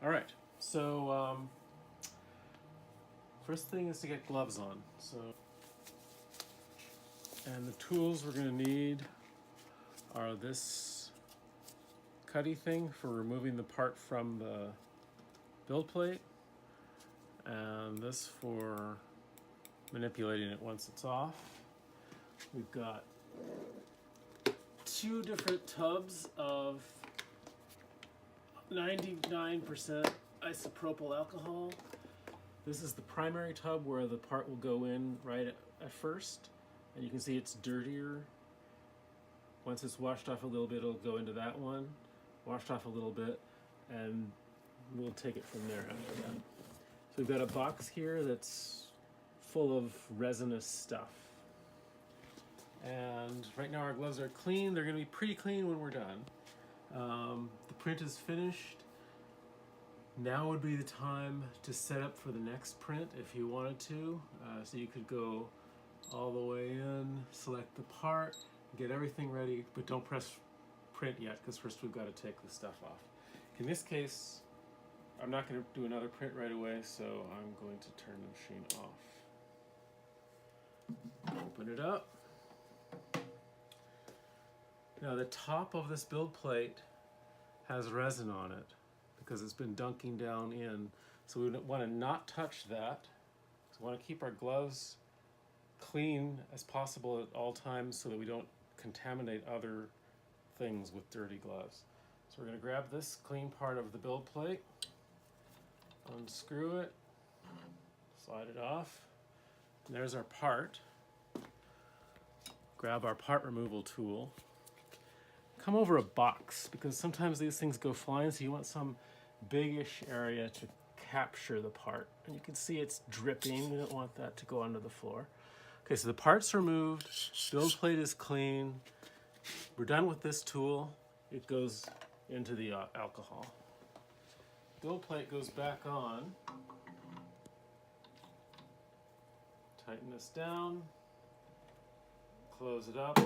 All right, so first thing is to get gloves on. And the tools we're going to need are this cutty thing for removing the part from the build plate, and this for manipulating it once it's off. We've got two different tubs of 99% isopropyl alcohol. This is the primary tub where the part will go in right at first, and you can see it's dirtier. Once it's washed off a little bit, it'll go into that one, washed off a little bit, and we'll take it from there after that. So we've got a box here that's full of resinous stuff. And right now our gloves are clean. They're going to be pretty clean when we're done. The print is finished. Now would be the time to set up for the next print if you wanted to. So you could go all the way in, select the part, get everything ready, but don't press print yet because first we've got to take the stuff off. In this case, I'm not going to do another print right away, so I'm going to turn the machine off. Open it up. Now the top of this build plate has resin on it because it's been dunking down in. So we want to not touch that. So we want to keep our gloves clean as possible at all times so that we don't contaminate other things with dirty gloves. So we're going to grab this clean part of the build plate, unscrew it, slide it off, and there's our part. Grab our part removal tool. Come over a box because sometimes these things go flying, so you want some big-ish area to capture the part. And you can see it's dripping. We don't want that to go onto the floor. Okay, so the part's removed, build plate is clean. We're done with this tool. It goes into the alcohol. Build plate goes back on. Tighten this down. Close it up.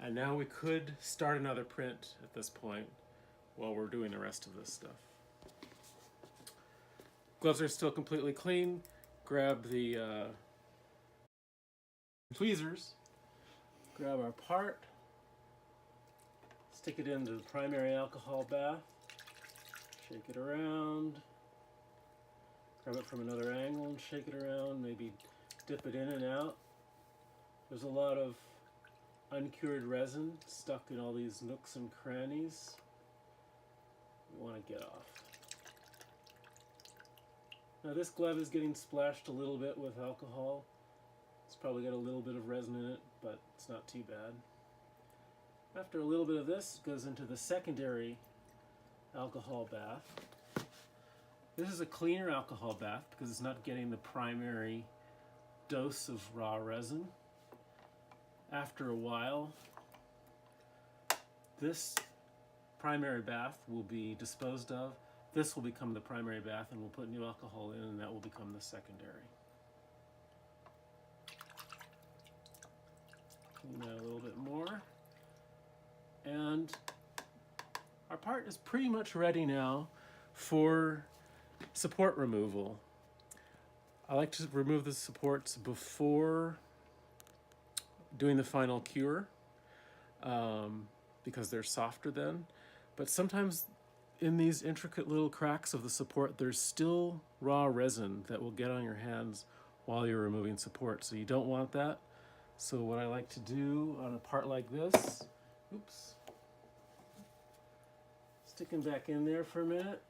And now we could start another print at this point while we're doing the rest of this stuff. Gloves are still completely clean. Grab the tweezers, grab our part, stick it into the primary alcohol bath, shake it around, grab it from another angle and shake it around, maybe dip it in and out. There's a lot of uncured resin stuck in all these nooks and crannies we want to get off. Now this glove is getting splashed a little bit with alcohol. It's probably got a little bit of resin in it, but it's not too bad. After a little bit of this, it goes into the secondary alcohol bath. This is a cleaner alcohol bath because it's not getting the primary dose of raw resin. After a while, this primary bath will be disposed of. This will become the primary bath, and we'll put new alcohol in, and that will become the secondary. Clean that a little bit more. And our part is pretty much ready now for support removal. I like to remove the supports before doing the final cure because they're softer then. But sometimes in these intricate little cracks of the support, there's still raw resin that will get on your hands while you're removing support. So you don't want that. So what I like to do on a part like this, oops, sticking back in there for a minute.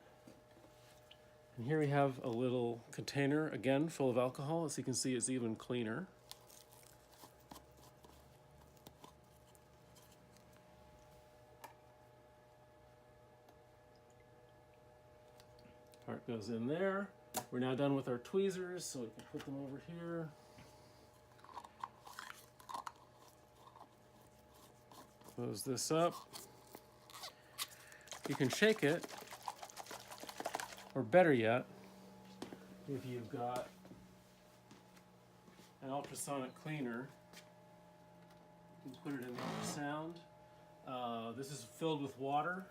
And here we have a little container, again, full of alcohol. As you can see, it's even cleaner. Part goes in there. We're now done with our tweezers, so we can put them over here. Close this up. You can shake it, or better yet, if you've got an ultrasonic cleaner, you can put it in ultrasound. This is filled with water.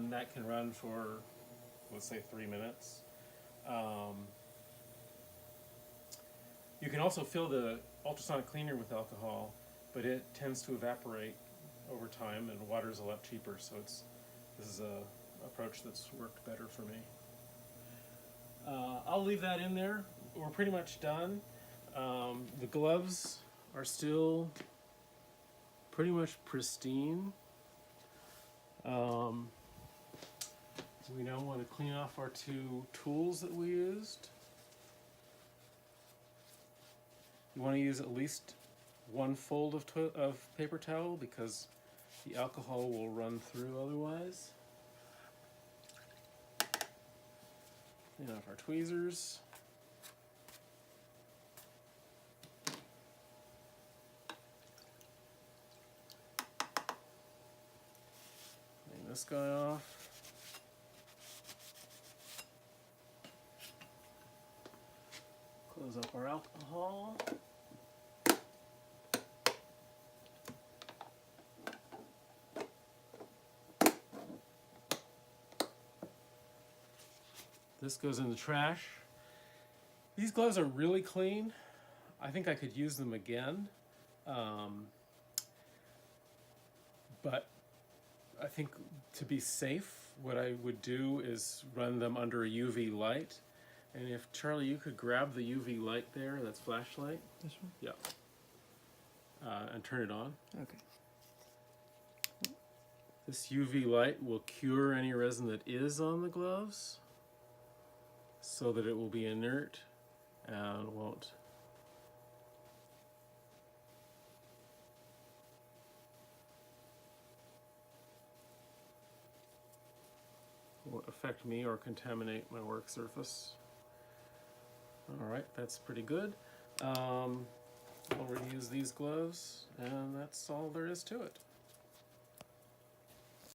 and that can run for, let's say, 3 minutes. You can also fill the ultrasonic cleaner with alcohol, but it tends to evaporate over time, and water is a lot cheaper, so this is a approach that's worked better for me. I'll leave that in there. We're pretty much done. The gloves are still pretty much pristine. We now want to clean off our 2 tools that we used. You want to use at least 1 fold of paper towel because the alcohol will run through otherwise. Clean off our tweezers. Clean this guy off. Close up our alcohol. This goes in the trash. These gloves are really clean. I think I could use them again. But I think to be safe, what I would do is run them under a UV light. And if, Charlie, you could grab the UV light there, that's flashlight. This one? Yeah. And turn it on. Okay. This UV light will cure any resin that is on the gloves so that it will be inert and won't affect me or contaminate my work surface. Alright, that's pretty good. I'll reuse these gloves, and that's all there is to it.